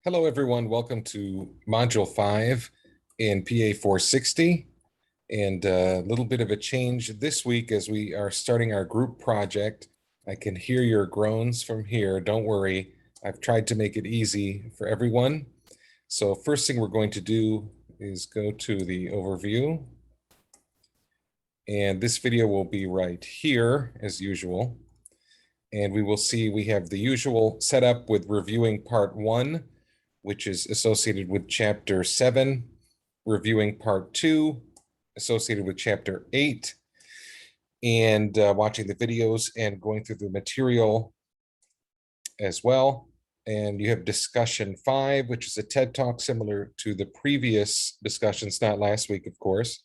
Hello, everyone. Welcome to Module 5 in PA 460. And a little bit of a change this week as we are starting our group project. I can hear your groans from here. Don't worry. I've tried to make it easy for everyone. So first thing we're going to do is go to the overview. And this video will be right here as usual. And we will see we have the usual setup with reviewing part 1, which is associated with chapter 7, reviewing part 2, associated with chapter 8, and watching the videos and going through the material as well. And you have discussion 5, which is a TED Talk similar to the previous discussions, not last week, of course.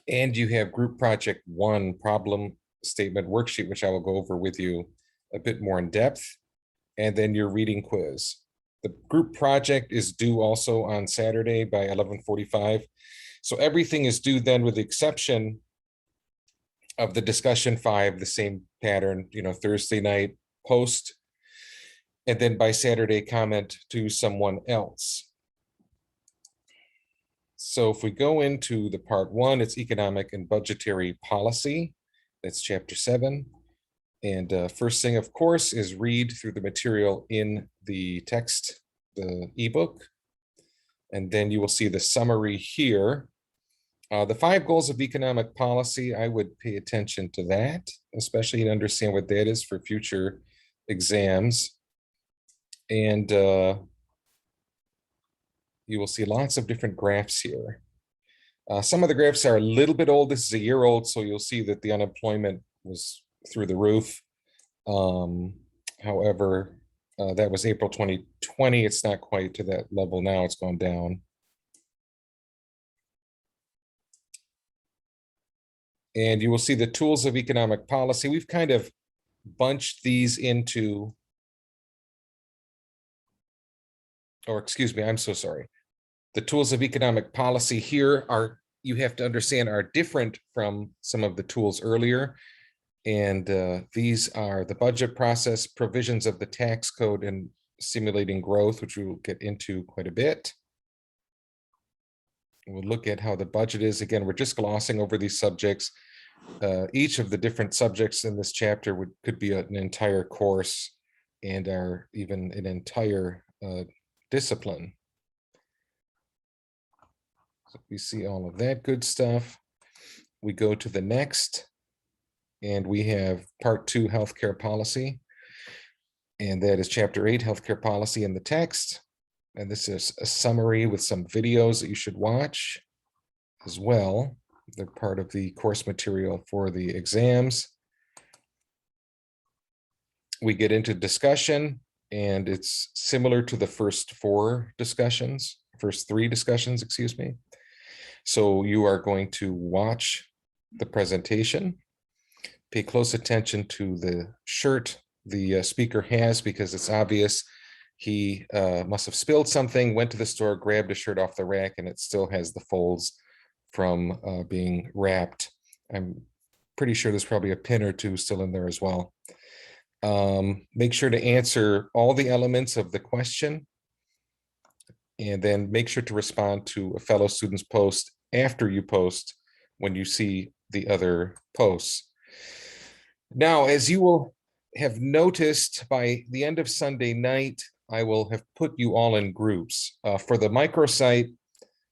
And you have group project 1, problem statement worksheet, which I will go over with you a bit more in depth. And then your reading quiz. The group project is due also on Saturday by 11:45. So everything is due then with the exception of the discussion 5, the same pattern, Thursday night post, and then by Saturday comment to someone else. So if we go into the part 1, it's economic and budgetary policy. That's chapter 7. And first thing, of course, is read through the material in the text, the ebook. And then you will see the summary here. The 5 goals of economic policy, I would pay attention to that, especially to understand what that is for future exams. And you will see lots of different graphs here. Some of the graphs are a little bit old. This is a year old, so you'll see that the unemployment was through the roof. However, that was April 2020. It's not quite to that level now. It's gone down. And you will see the tools of economic policy. We've kind of bunched these into, or excuse me, I'm so sorry. The tools of economic policy here are, you have to understand, are different from some of the tools earlier. And these are the budget process, provisions of the tax code, and simulating growth, which we will get into quite a bit. We'll look at how the budget is. Again, we're just glossing over these subjects. Each of the different subjects in this chapter could be an entire course and are even an entire discipline. So we see all of that good stuff. We go to the next, and we have part 2, healthcare policy. And that is chapter 8, healthcare policy in the text. And this is a summary with some videos that you should watch as well. They're part of the course material for the exams. We get into discussion, and it's similar to the first 3 discussions, excuse me. So you are going to watch the presentation, pay close attention to the shirt the speaker has, because it's obvious he must have spilled something, went to the store, grabbed a shirt off the rack, and it still has the folds from being wrapped. I'm pretty sure there's probably a pin or 2 still in there as well. Make sure to answer all the elements of the question, and then make sure to respond to a fellow student's post after you post when you see the other posts. Now, as you will have noticed, by the end of Sunday night, I will have put you all in groups. For the microsite,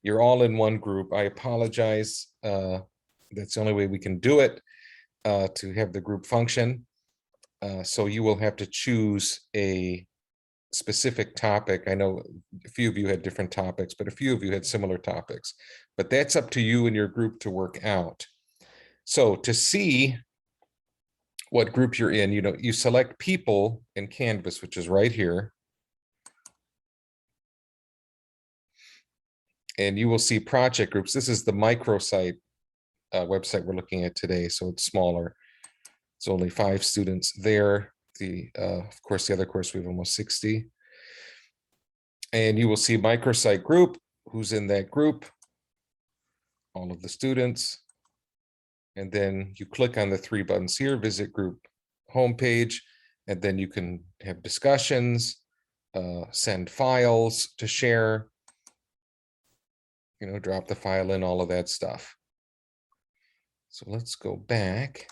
you're all in one group. I apologize. That's the only way we can do it to have the group function. So you will have to choose a specific topic. I know a few of you had different topics, but a few of you had similar topics. But that's up to you and your group to work out. So to see what group you're in, you select people in Canvas, which is right here. And you will see project groups. This is the microsite website we're looking at today, so it's smaller. It's only 5 students there. Of course, the other course, we have almost 60. And you will see microsite group, who's in that group, all of the students. And then you click on the 3 buttons here, visit group homepage, and then you can have discussions, send files to share, drop the file in, all of that stuff. So let's go back.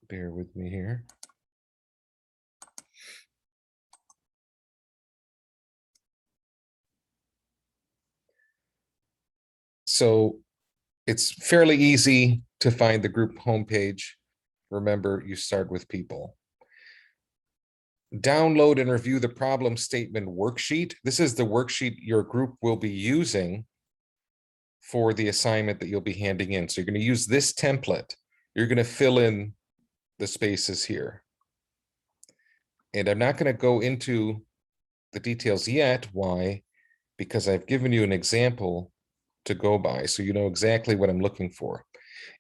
Bear with me here. So it's fairly easy to find the group homepage. Remember, you start with people. Download and review the problem statement worksheet. This is the worksheet your group will be using for the assignment that you'll be handing in. So you're going to use this template. You're going to fill in the spaces here. And I'm not going to go into the details yet. Why? Because I've given you an example to go by, so you know exactly what I'm looking for.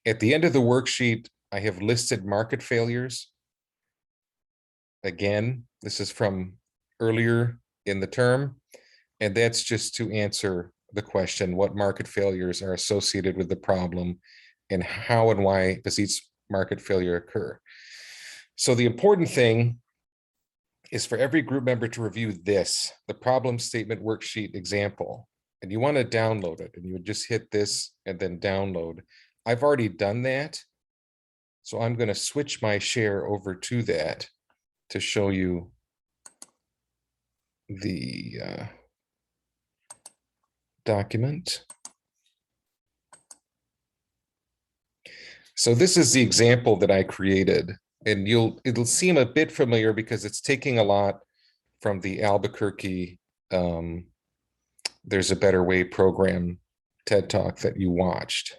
At the end of the worksheet, I have listed market failures. Again, this is from earlier in the term, and that's just to answer the question, what market failures are associated with the problem and how and why does each market failure occur. So the important thing is for every group member to review this, the problem statement worksheet example, and you want to download it, and you would just hit this and then download. I've already done that, so I'm going to switch my share over to that to show you the document. So this is the example that I created, and it'll seem a bit familiar because it's taking a lot from the Albuquerque There's a Better Way program TED Talk that you watched.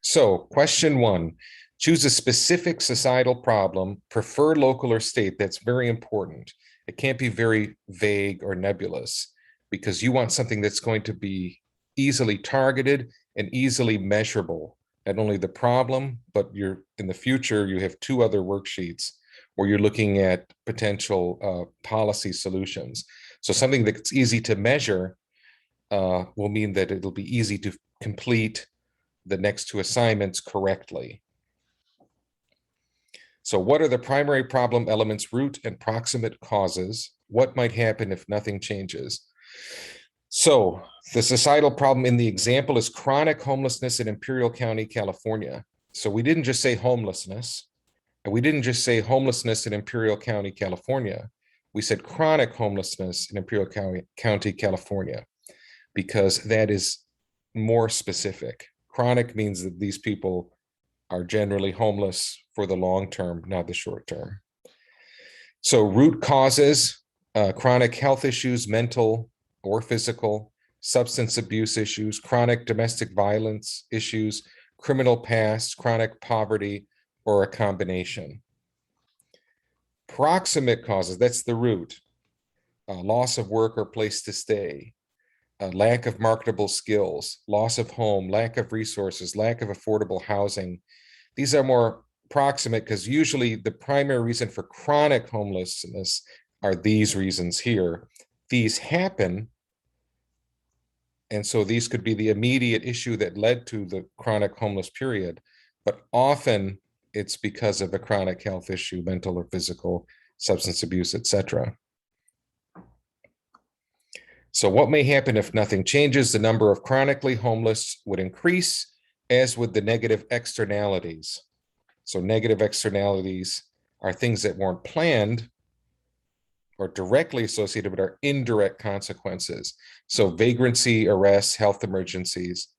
So question 1, choose a specific societal problem, prefer local or state. That's very important. It can't be very vague or nebulous because you want something that's going to be easily targeted and easily measurable. Not only the problem, but in the future, you have 2 other worksheets where you're looking at potential policy solutions. So something that's easy to measure will mean that it'll be easy to complete the next 2 assignments correctly. So what are the primary problem elements, root and proximate causes? What might happen if nothing changes? So the societal problem in the example is chronic homelessness in Imperial County, California. So we didn't just say homelessness, and we didn't just say homelessness in Imperial County, California. We said chronic homelessness in Imperial County, California, because that is more specific. Chronic means that these people are generally homeless for the long term, not the short term. So root causes, chronic health issues, mental or physical, substance abuse issues, chronic domestic violence issues, criminal past, chronic poverty, or a combination. Proximate causes, that's the root, loss of work or place to stay, lack of marketable skills, loss of home, lack of resources, lack of affordable housing. These are more proximate because usually the primary reason for chronic homelessness are these reasons here. These happen, and so these could be the immediate issue that led to the chronic homeless period, but often it's because of a chronic health issue, mental or physical, substance abuse, etc. So what may happen if nothing changes? The number of chronically homeless would increase, as would the negative externalities. So negative externalities are things that weren't planned or directly associated, but are indirect consequences. So vagrancy, arrests, health emergencies.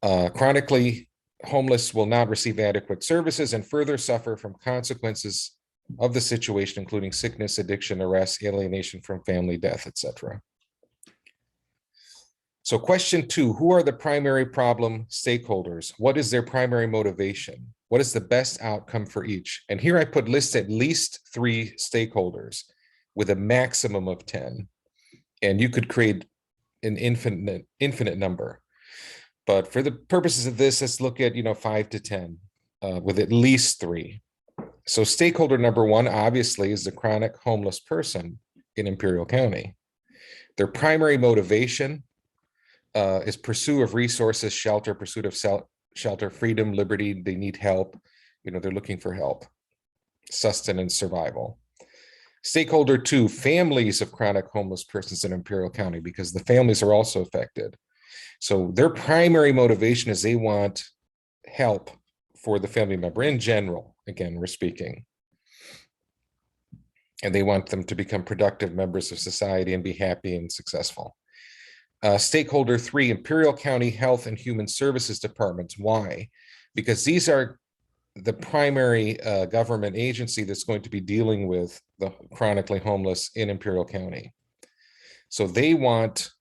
Chronically homeless will not receive adequate services and further suffer from consequences of the situation, including sickness, addiction, arrest, alienation from family, death, etc. So question 2, who are the primary problem stakeholders? What is their primary motivation? What is the best outcome for each? And here I list at least 3 stakeholders with a maximum of 10. And you could create an infinite number. But for the purposes of this, let's look at 5 to 10 with at least 3. So stakeholder number 1, obviously, is the chronic homeless person in Imperial County. Their primary motivation is pursuit of resources, shelter, pursuit of shelter, freedom, liberty. They need help. They're looking for help, sustenance, survival. Stakeholder 2, families of chronic homeless persons in Imperial County, because the families are also affected. So their primary motivation is they want help for the family member in general. Again, we're speaking. And they want them to become productive members of society and be happy and successful. Stakeholder 3, Imperial County Health and Human Services Departments. Why? Because these are the primary government agency that's going to be dealing with the chronically homeless in Imperial County. So they want,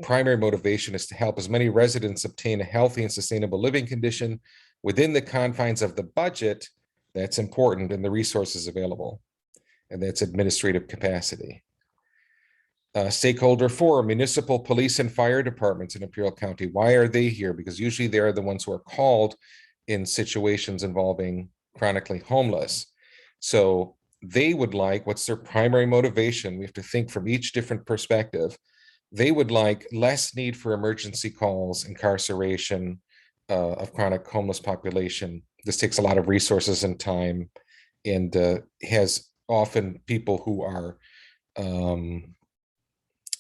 primary motivation is to help as many residents obtain a healthy and sustainable living condition within the confines of the budget that's important and the resources available. And that's administrative capacity. Stakeholder 4, municipal police and fire departments in Imperial County. Why are they here? Because usually they're the ones who are called in situations involving chronically homeless. So they would like, what's their primary motivation? We have to think from each different perspective. They would like less need for emergency calls, incarceration of chronic homeless population. This takes a lot of resources and time, and has often people who are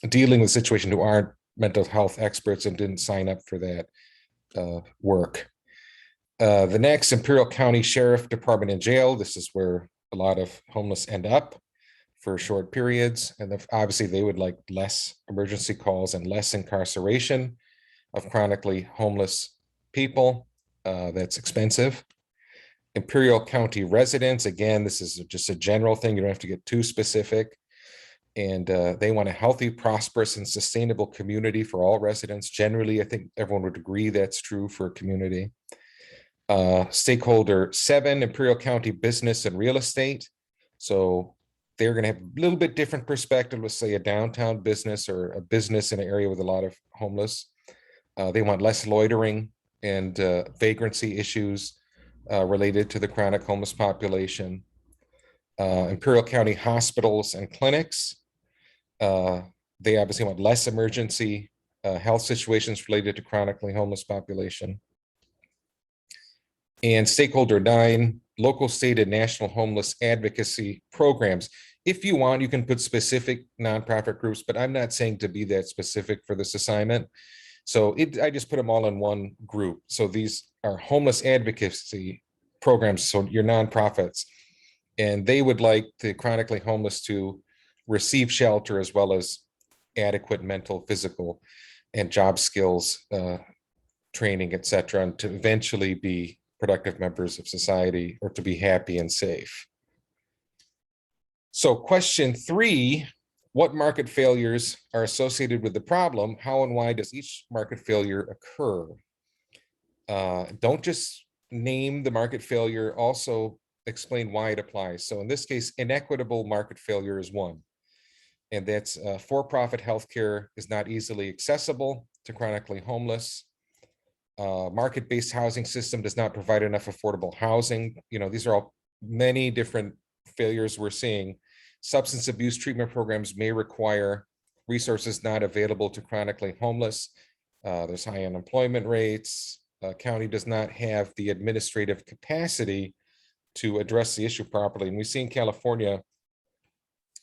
dealing with a situation who aren't mental health experts and didn't sign up for that work. The next, Imperial County Sheriff Department and Jail. This is where a lot of homeless end up for short periods. And obviously they would like less emergency calls and less incarceration of chronically homeless people. That's expensive. Imperial County residents, again, this is just a general thing. You don't have to get too specific. And they want a healthy, prosperous, and sustainable community for all residents. Generally, I think everyone would agree that's true for a community. Stakeholder 7, Imperial County business and real estate. So they're going to have a little bit different perspective. Let's say a downtown business or a business in an area with a lot of homeless. They want less loitering and vagrancy issues related to the chronic homeless population. Imperial County hospitals and clinics. They obviously want less emergency health situations related to chronically homeless population. And stakeholder 9, local, state, and national homeless advocacy programs. If you want, you can put specific nonprofit groups, but I'm not saying to be that specific for this assignment. So I just put them all in one group. So these are homeless advocacy programs, so your nonprofits, and they would like the chronically homeless to receive shelter as well as adequate mental, physical, and job skills training, et cetera, and to eventually be productive members of society or to be happy and safe. So question 3, what market failures are associated with the problem? How and why does each market failure occur? Don't just name the market failure, also explain why it applies. So in this case, inequitable market failure is one. And that's for-profit healthcare is not easily accessible to chronically homeless. Market-based housing system does not provide enough affordable housing. These are all many different failures we're seeing. Substance abuse treatment programs may require resources not available to chronically homeless. There's high unemployment rates. County does not have the administrative capacity to address the issue properly. And we see in California,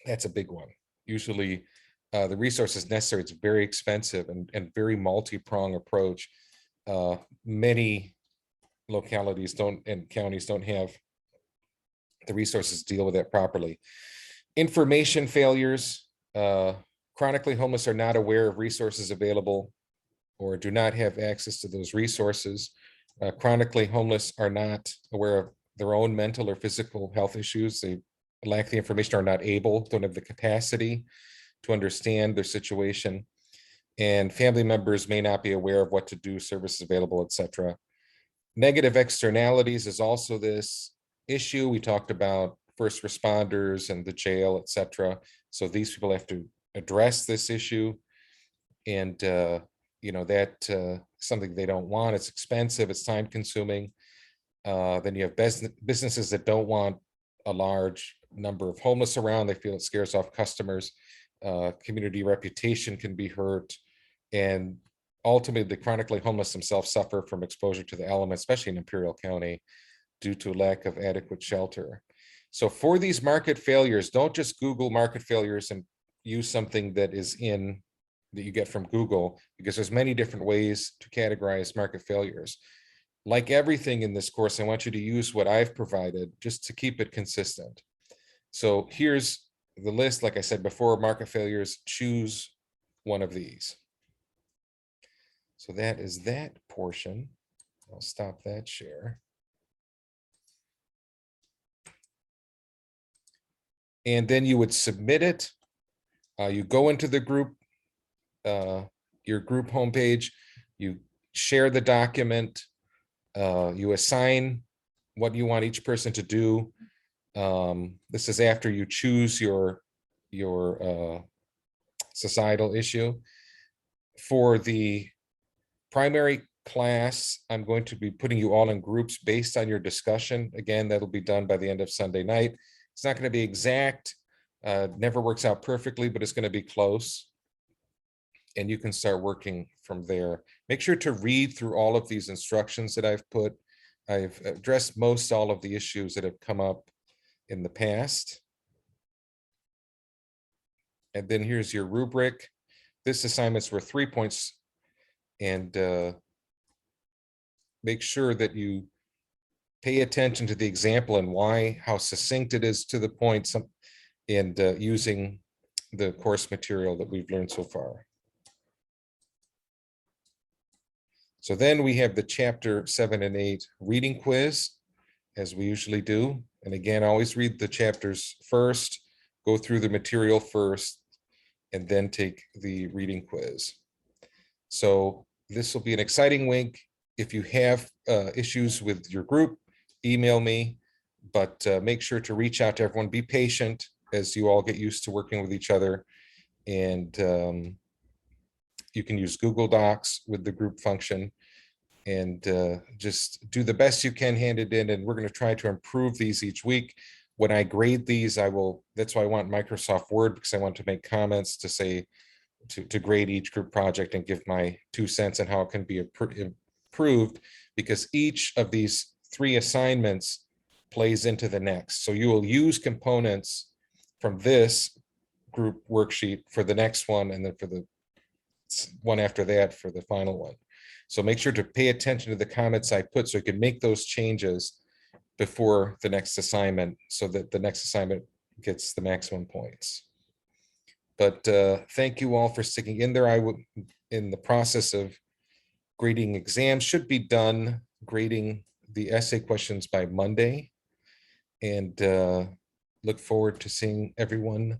that's a big one. Usually the resources necessary, it's very expensive and very multi-pronged approach. Many localities and counties don't have the resources to deal with that properly. Information failures. Chronically homeless are not aware of resources available or do not have access to those resources. Chronically homeless are not aware of their own mental or physical health issues. They lack the information, are not able, don't have the capacity to understand their situation. And family members may not be aware of what to do, services available, etc. Negative externalities is also this issue. We talked about first responders and the jail, etc. So these people have to address this issue. And that something they don't want. It's expensive, it's time consuming. Then you have businesses that don't want a large number of homeless around. They feel it scares off customers. Community reputation can be hurt. And ultimately, the chronically homeless themselves suffer from exposure to the elements, especially in Imperial County. due to lack of adequate shelter. So for these market failures, don't just Google market failures and use something that you get from Google, because there's many different ways to categorize market failures. Like everything in this course, I want you to use what I've provided just to keep it consistent. So here's the list. Like I said before, market failures, choose one of these. So that is that portion. I'll stop that share. And then you would submit it. You go into the group, your group homepage, you share the document, you assign what you want each person to do. This is after you choose your societal issue. For the primary class, I'm going to be putting you all in groups based on your discussion. Again, that'll be done by the end of Sunday night. It's not going to be exact, never works out perfectly, but it's going to be close. And you can start working from there. Make sure to read through all of these instructions that I've put. I've addressed most all of the issues that have come up in the past. And then here's your rubric. This assignment's worth 3 points. And make sure that you pay attention to the example and why, how succinct it is to the point, and using the course material that we've learned so far. So then we have the chapter 7 and 8 reading quiz, as we usually do. And again, always read the chapters first, go through the material first, and then take the reading quiz. So this will be an exciting week. If you have issues with your group, email me, but make sure to reach out to everyone. Be patient as you all get used to working with each other. And you can use Google Docs with the group function, and just do the best you can, hand it in. And we're going to try to improve these each week. When I grade these, that's why I want Microsoft Word, because I want to make comments to say, to grade each group project and give my 2 cents on how it can be improved, because each of these 3 assignments plays into the next. So you will use components from this group worksheet for the next one, and then for the one after that for the final one. So make sure to pay attention to the comments I put so you can make those changes before the next assignment, so that the next assignment gets the maximum points. But thank you all for sticking in there. I would, in the process of grading exams, should be done grading the essay questions by Monday, and look forward to seeing everyone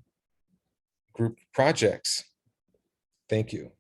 group projects. Thank you.